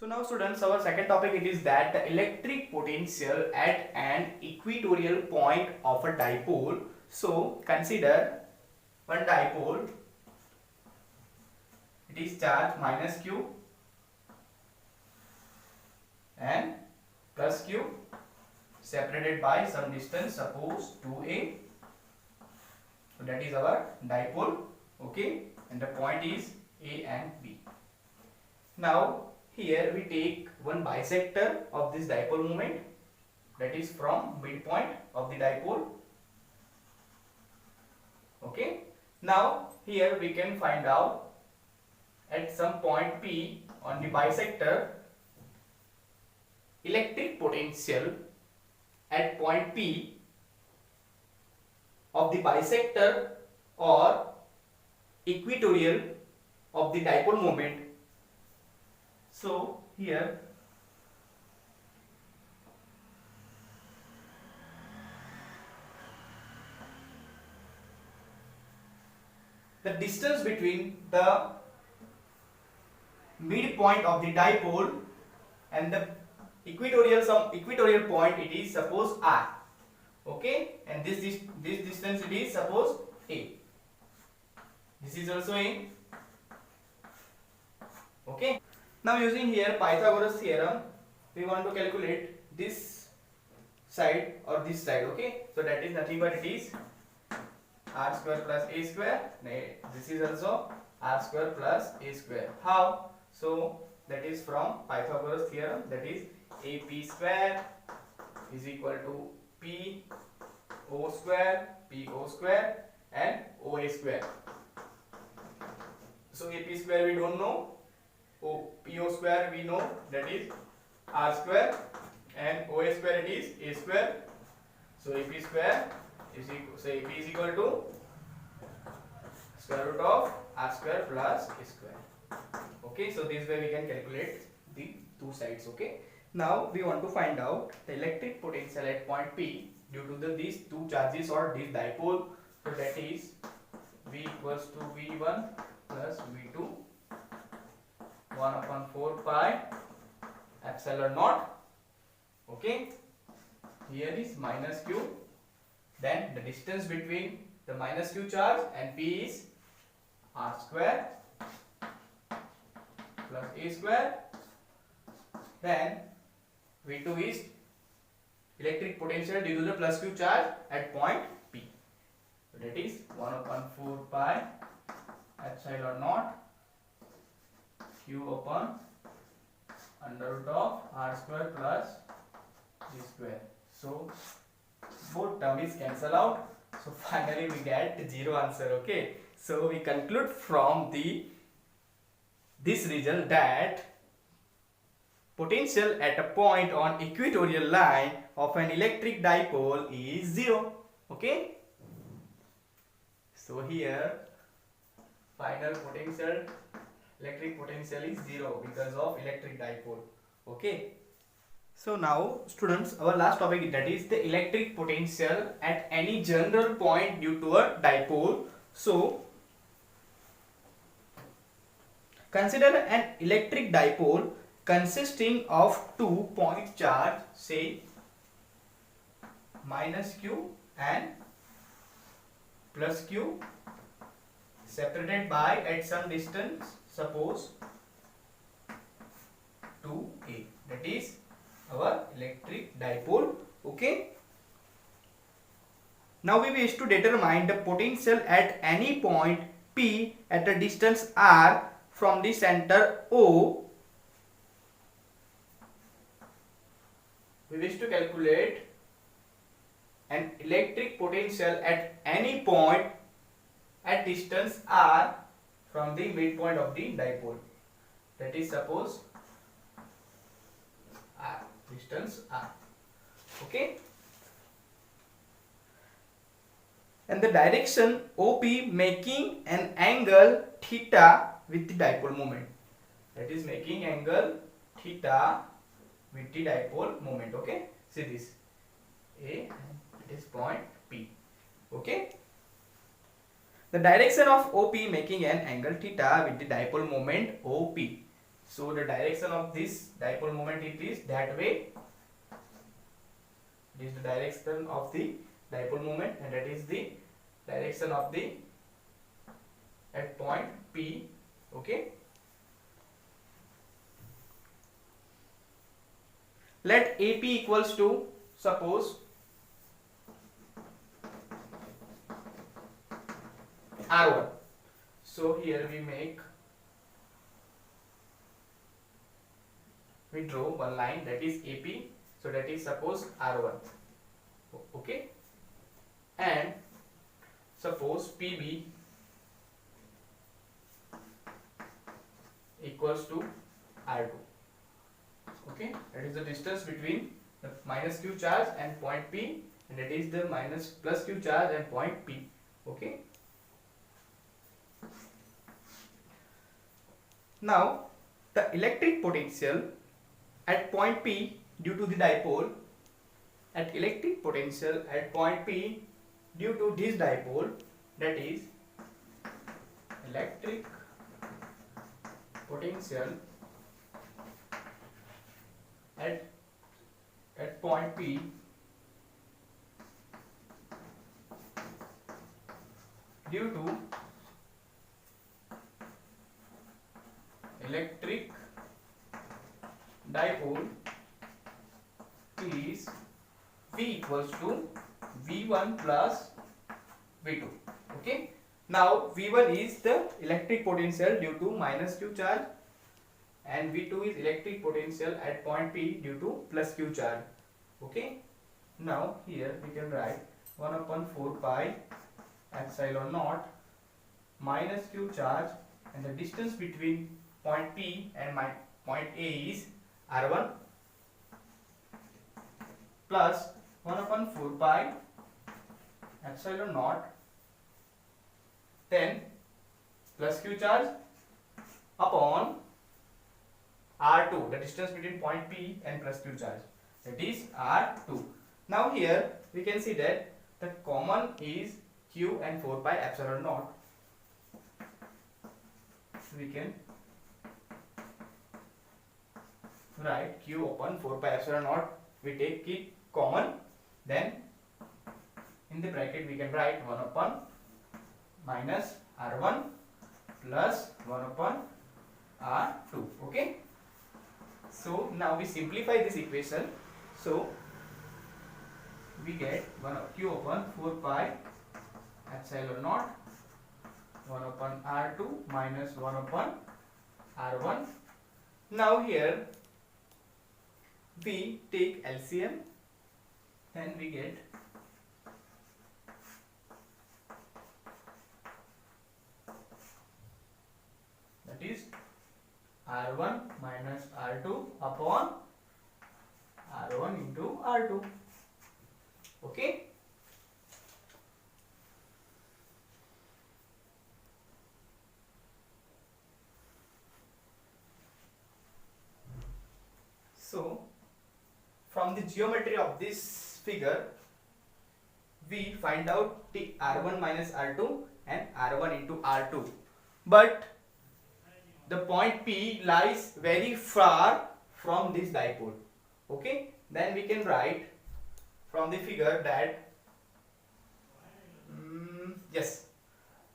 So now students, our second topic it is that the electric potential at an equatorial point of a dipole. So consider one dipole, it is charge minus q and plus q separated by some distance, suppose 2a. So that is our dipole, okay, and the point is A and B. Now here we take one bisector of this dipole moment, that is from midpoint of the dipole, okay. Now here we can find out at some point P on the bisector electric potential at point P of the bisector or equatorial of the dipole moment. So here the distance between the midpoint of the dipole and the equatorial point, it is suppose R, okay, and this distance it is suppose A. This is also A, okay. Now using here Pythagoras theorem, we want to calculate this side or this side, okay. So that is nothing but it is r square plus a square. This is also r square plus a square. How? So that is from Pythagoras theorem, that is ap square is equal to p o square and oa square. So ap square we don't know, PO square we know, that is r square, and OA square it is a square. So AP square is equal, so AP is equal to square root of r square plus a square. Okay, so this way we can calculate the two sides. Okay, now we want to find out the electric potential at point P due to these two charges or this dipole. So that is V equals to V1 plus V2 1 upon 4 pi epsilon naught, okay. Here is minus q, then the distance between the minus q charge and P is r square plus a square, then V2 is electric potential due to the plus q charge at point P. So that is 1 upon 4 pi epsilon naught q upon under root of r square plus g square. So both terms cancel out. So finally we get 0 answer. Okay. So we conclude from this result that potential at a point on equatorial line of an electric dipole is 0. Okay. So here final potential, electric potential is 0 because of electric dipole. Okay. So now students, our last topic, that is the electric potential at any general point due to a dipole. So consider an electric dipole consisting of two point charge, say minus q and plus q, separated by at some distance, suppose 2a. That is our electric dipole. Okay. Now we wish to determine the potential at any point P at a distance r from the center O. We wish to calculate an electric potential at any point at distance r from the midpoint of the dipole, that is suppose r, distance r, okay, and the direction OP making an angle theta with the dipole moment, that is making angle theta with the dipole moment. Okay, see this A and it is point P. Okay, the direction of OP making an angle theta with the dipole moment OP. So the direction of this dipole moment it is that way. This is the direction of the dipole moment, and that is the direction of the at point P. Okay. Let AP equals to, suppose, R1. So here we draw one line that is AP. So that is suppose R1. Okay. And suppose PB equals to R2. Okay, that is the distance between the minus q charge and point P, and that is the minus plus q charge and point P. Okay. Now the electric potential at point P due to the dipole, at electric potential at point P due to this dipole, that is electric potential at point P due to electric dipole is V equals to V1 plus V2. Okay. Now V1 is the electric potential due to minus q charge, and V2 is electric potential at point P due to plus q charge. Okay. Now here we can write 1 upon 4 pi epsilon naught minus q charge, and the distance between point P and my point A is R1, plus 1 upon 4 pi epsilon naught then plus q charge upon R2, the distance between point P and plus q charge, that is R2. Now here we can see that the common is q and 4 pi epsilon naught. So we can write q upon 4 pi epsilon naught, we take it common, then in the bracket we can write 1 upon minus R1 plus 1 upon R2. Okay. So now we simplify this equation. So we get 1 q upon 4 pi epsilon naught 1 upon R2 minus 1 upon R1. Now here we take LCM, then we get that is R1 minus R2 upon R1 into R2. Okay. So from the geometry of this figure we find out the R1 minus R2 and R1 into R2, but the point P lies very far from this dipole. Okay, then we can write from the figure that yes,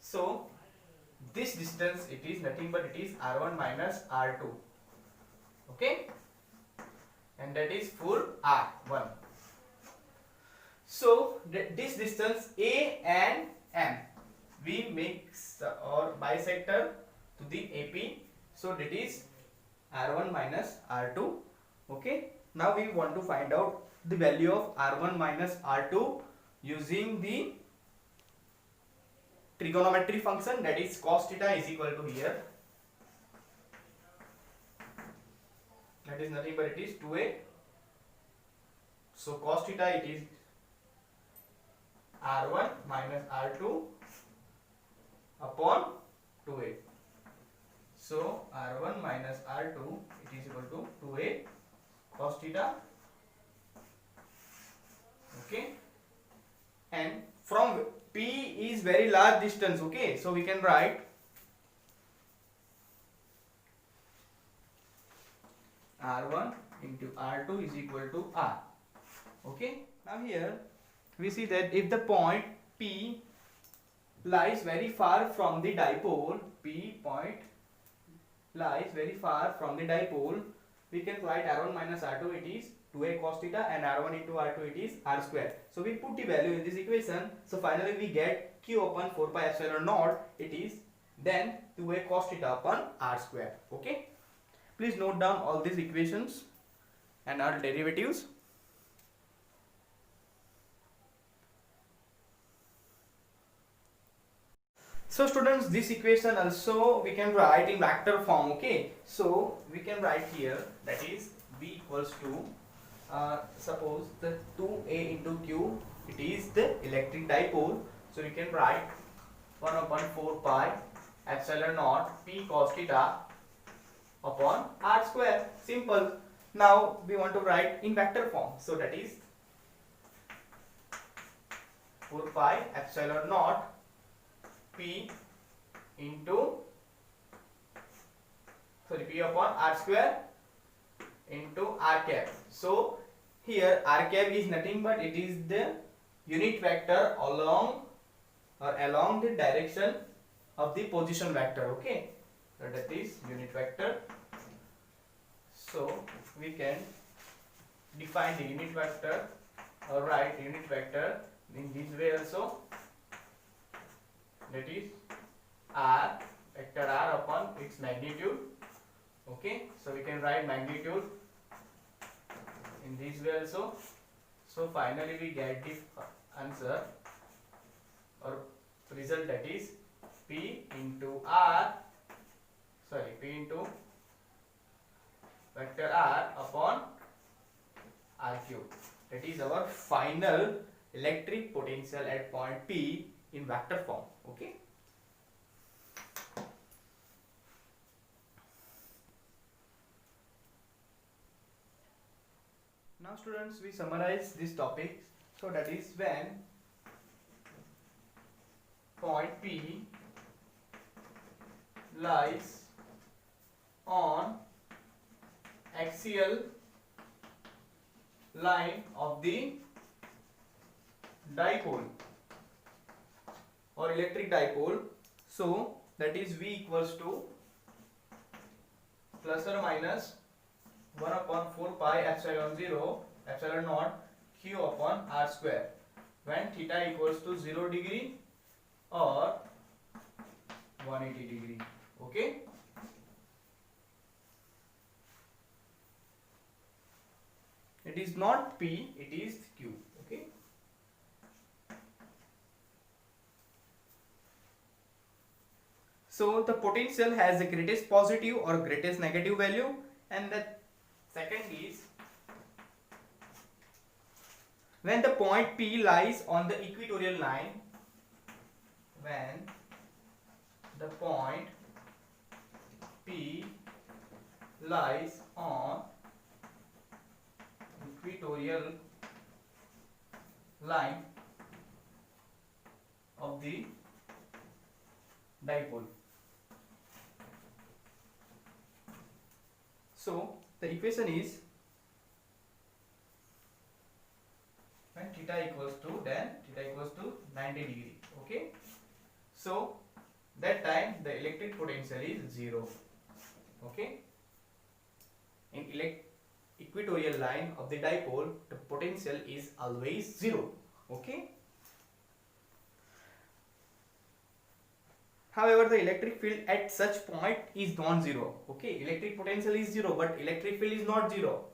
so this distance it is nothing but it is R1 minus R2. Okay, and that is for R1. So this distance A and M we make or bisector to the AP, so that is R1 minus R2. Okay, now we want to find out the value of R1 minus R2 using the trigonometry function, that is cos theta is equal to here, that is nothing but it is 2a. So cos theta it is R1 minus R2 upon 2a. So R1 minus R2 it is equal to 2a cos theta. Okay, and from P is very large distance. Okay, so we can write R1 into R2 is equal to R. Okay. Now here we see that if the point P lies very far from the dipole, P point lies very far from the dipole, we can write R1 minus R2, it is 2a cos theta, and R1 into R2, it is R square. So we put the value in this equation. So finally we get Q upon 4 pi epsilon naught, it is then 2a cos theta upon R square. Okay. Please note down all these equations and our derivatives. So students, this equation also we can write in vector form. Okay, so we can write here, that is V equals to suppose the 2a into q, it is the electric dipole. So we can write 1 upon 4 pi epsilon naught P cos theta upon R square. Simple. Now we want to write in vector form. So that is 4 pi epsilon naught P into P upon R square into R cap. So here R cap is nothing but it is the unit vector along the direction of the position vector. Okay, so that is unit vector. So we can define the unit vector or write unit vector in this way also, that is R, vector R upon its magnitude. Okay, so we can write magnitude in this way also. So finally we get the answer or result, that is P into vector R upon R cube. That is our final electric potential at point P in vector form. Okay. Now students, we summarize this topic. So that is when point P lies on axial line of the dipole or electric dipole. So that is V equals to plus or minus 1 upon 4 pi epsilon naught Q upon R square when theta equals to 0 degree or 180 degree. Okay. It is not P, it is Q. Okay. So the potential has the greatest positive or greatest negative value, and the second is when the point P lies on the equatorial line, when the point P lies on equatorial line of the dipole. So the equation is when theta equals to 90 degree. Okay, so that time the electric potential is 0. Okay, in equatorial line of the dipole, the potential is always 0. Okay. However, the electric field at such point is non-zero. Okay, electric potential is 0, but electric field is not 0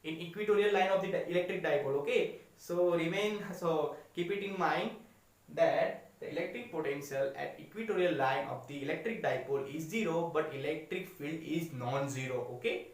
in equatorial line of the electric dipole. Okay, so keep it in mind that the electric potential at equatorial line of the electric dipole is 0, but electric field is non-zero. Okay.